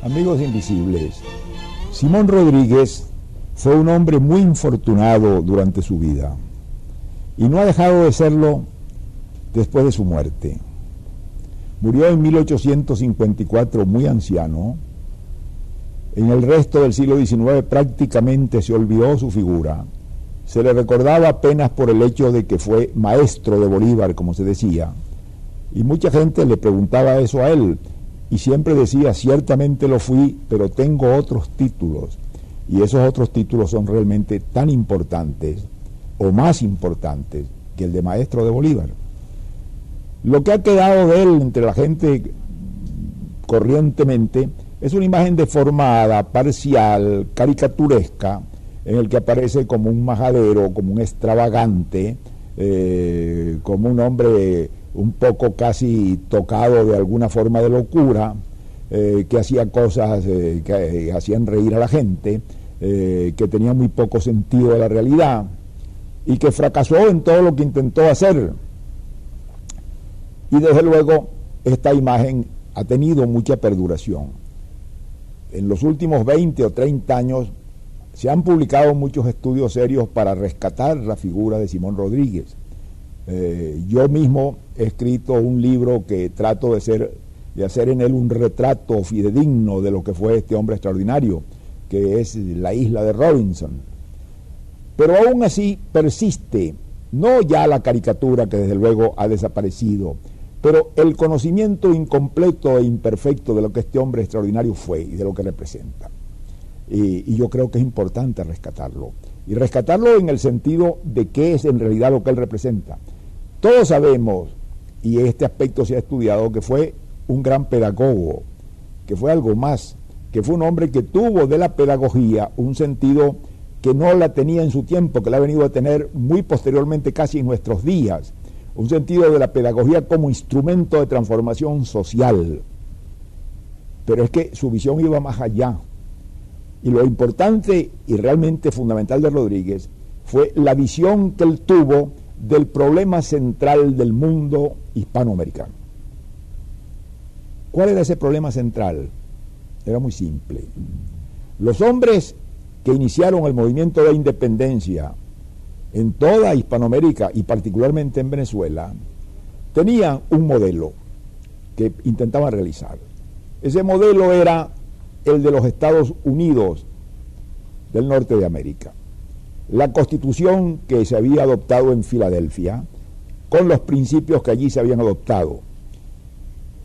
Amigos invisibles, Simón Rodríguez fue un hombre muy infortunado durante su vida y no ha dejado de serlo después de su muerte. Murió en 1854 muy anciano. En el resto del siglo XIX prácticamente se olvidó su figura. Se le recordaba apenas por el hecho de que fue maestro de Bolívar, como se decía, y mucha gente le preguntaba eso a él, y siempre decía, ciertamente lo fui, pero tengo otros títulos, y esos otros títulos son realmente tan importantes, o más importantes, que el de maestro de Bolívar. Lo que ha quedado de él entre la gente corrientemente es una imagen deformada, parcial, caricaturesca, en el que aparece como un majadero, como un extravagante, como un hombre un poco casi tocado de alguna forma de locura, que hacía cosas que hacían reír a la gente, que tenía muy poco sentido de la realidad y que fracasó en todo lo que intentó hacer. Y desde luego esta imagen ha tenido mucha perduración. En los últimos 20 o 30 años se han publicado muchos estudios serios para rescatar la figura de Simón Rodríguez. Yo mismo he escrito un libro que trato de hacer en él un retrato fidedigno de lo que fue este hombre extraordinario, que es La isla de Robinson. Pero aún así persiste, no ya la caricatura que desde luego ha desaparecido, pero el conocimiento incompleto e imperfecto de lo que este hombre extraordinario fue y de lo que representa. Y yo creo que es importante rescatarlo. Y rescatarlo en el sentido de qué es en realidad lo que él representa. Todos sabemos, y este aspecto se ha estudiado, que fue un gran pedagogo, que fue algo más, que fue un hombre que tuvo de la pedagogía un sentido que no la tenía en su tiempo, que la ha venido a tener muy posteriormente, casi en nuestros días, un sentido de la pedagogía como instrumento de transformación social. Pero es que su visión iba más allá. Y lo importante y realmente fundamental de Rodríguez fue la visión que él tuvo del problema central del mundo hispanoamericano. ¿Cuál era ese problema central? Era muy simple. Los hombres que iniciaron el movimiento de independencia en toda Hispanoamérica y particularmente en Venezuela, tenían un modelo que intentaban realizar. Ese modelo era el de los Estados Unidos del norte de América. La constitución que se había adoptado en Filadelfia, con los principios que allí se habían adoptado,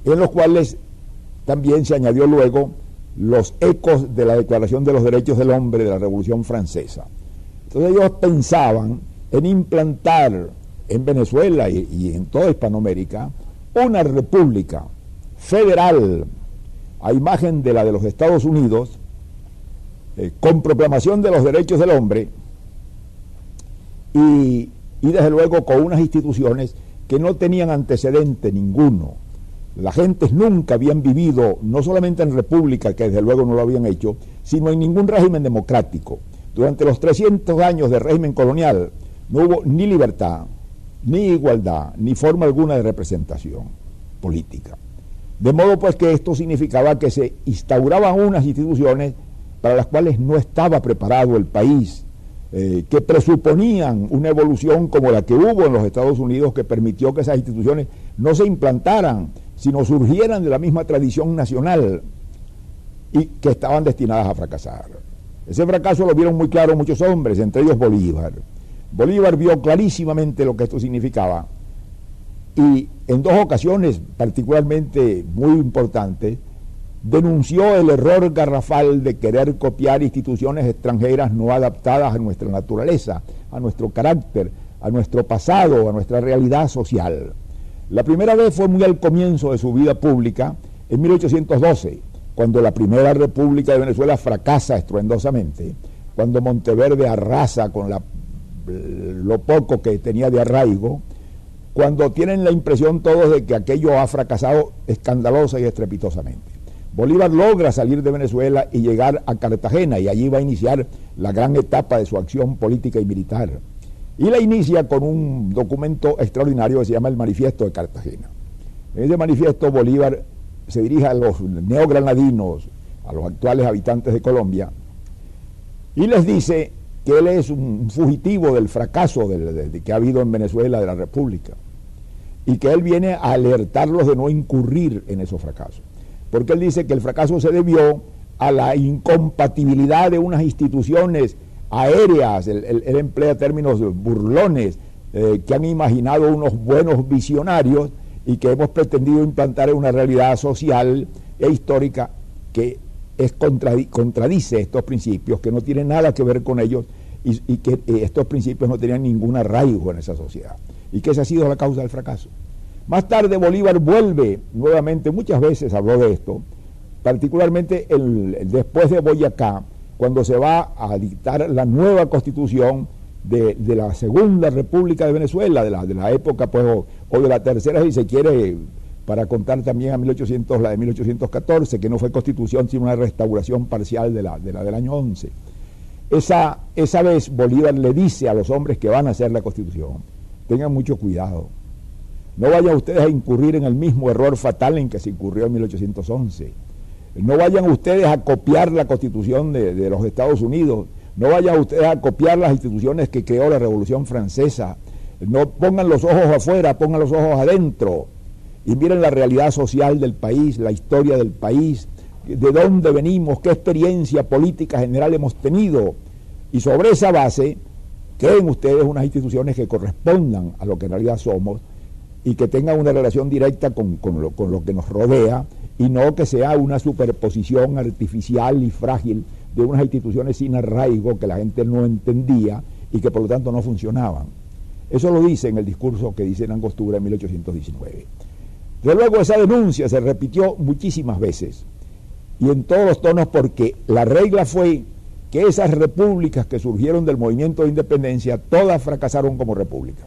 en los cuales también se añadió luego los ecos de la Declaración de los Derechos del Hombre de la Revolución Francesa. Entonces ellos pensaban en implantar en Venezuela y en toda Hispanoamérica una república federal a imagen de la de los Estados Unidos, con proclamación de los derechos del hombre y desde luego con unas instituciones que no tenían antecedente ninguno. Las gentes nunca habían vivido, no solamente en república, que desde luego no lo habían hecho, sino en ningún régimen democrático. Durante los 300 años de régimen colonial no hubo ni libertad, ni igualdad, ni forma alguna de representación política. De modo pues que esto significaba que se instauraban unas instituciones para las cuales no estaba preparado el país, que presuponían una evolución como la que hubo en los Estados Unidos, que permitió que esas instituciones no se implantaran, sino surgieran de la misma tradición nacional y que estaban destinadas a fracasar. Ese fracaso lo vieron muy claro muchos hombres, entre ellos Bolívar. Bolívar vio clarísimamente lo que esto significaba y en dos ocasiones particularmente muy importantes denunció el error garrafal de querer copiar instituciones extranjeras no adaptadas a nuestra naturaleza, a nuestro carácter, a nuestro pasado, a nuestra realidad social. La primera vez fue muy al comienzo de su vida pública, en 1812, cuando la primera república de Venezuela fracasa estruendosamente, cuando Monteverde arrasa con lo poco que tenía de arraigo, cuando tienen la impresión todos de que aquello ha fracasado escandalosa y estrepitosamente. Bolívar logra salir de Venezuela y llegar a Cartagena, y allí va a iniciar la gran etapa de su acción política y militar. Y la inicia con un documento extraordinario que se llama el Manifiesto de Cartagena. En ese manifiesto Bolívar se dirige a los neogranadinos, a los actuales habitantes de Colombia, y les dice que él es un fugitivo del fracaso que ha habido en Venezuela de la República, y que él viene a alertarlos de no incurrir en esos fracasos, porque él dice que el fracaso se debió a la incompatibilidad de unas instituciones aéreas, él emplea términos burlones, que han imaginado unos buenos visionarios y que hemos pretendido implantar en una realidad social e histórica que contradice estos principios, que no tienen nada que ver con ellos y que estos principios no tenían ningún arraigo en esa sociedad, y que esa ha sido la causa del fracaso. Más tarde Bolívar vuelve nuevamente, muchas veces habló de esto, particularmente después de Boyacá, cuando se va a dictar la nueva constitución de la Segunda República de Venezuela, de la época, pues, o de la tercera, si se quiere, para contar también a la de 1814, que no fue constitución, sino una restauración parcial de la del año 11. Esa vez Bolívar le dice a los hombres que van a hacer la constitución: tengan mucho cuidado, no vayan ustedes a incurrir en el mismo error fatal en que se incurrió en 1811. No vayan ustedes a copiar la constitución de los Estados Unidos, no vayan ustedes a copiar las instituciones que creó la Revolución Francesa, no pongan los ojos afuera, pongan los ojos adentro, y miren la realidad social del país, la historia del país, de dónde venimos, qué experiencia política general hemos tenido, y sobre esa base creen ustedes unas instituciones que correspondan a lo que en realidad somos y que tengan una relación directa con lo que nos rodea, y no que sea una superposición artificial y frágil de unas instituciones sin arraigo que la gente no entendía y que por lo tanto no funcionaban. Eso lo dice en el discurso que dice en Angostura en 1819. De luego esa denuncia se repitió muchísimas veces y en todos los tonos, porque la regla fue que esas repúblicas que surgieron del movimiento de independencia todas fracasaron como repúblicas.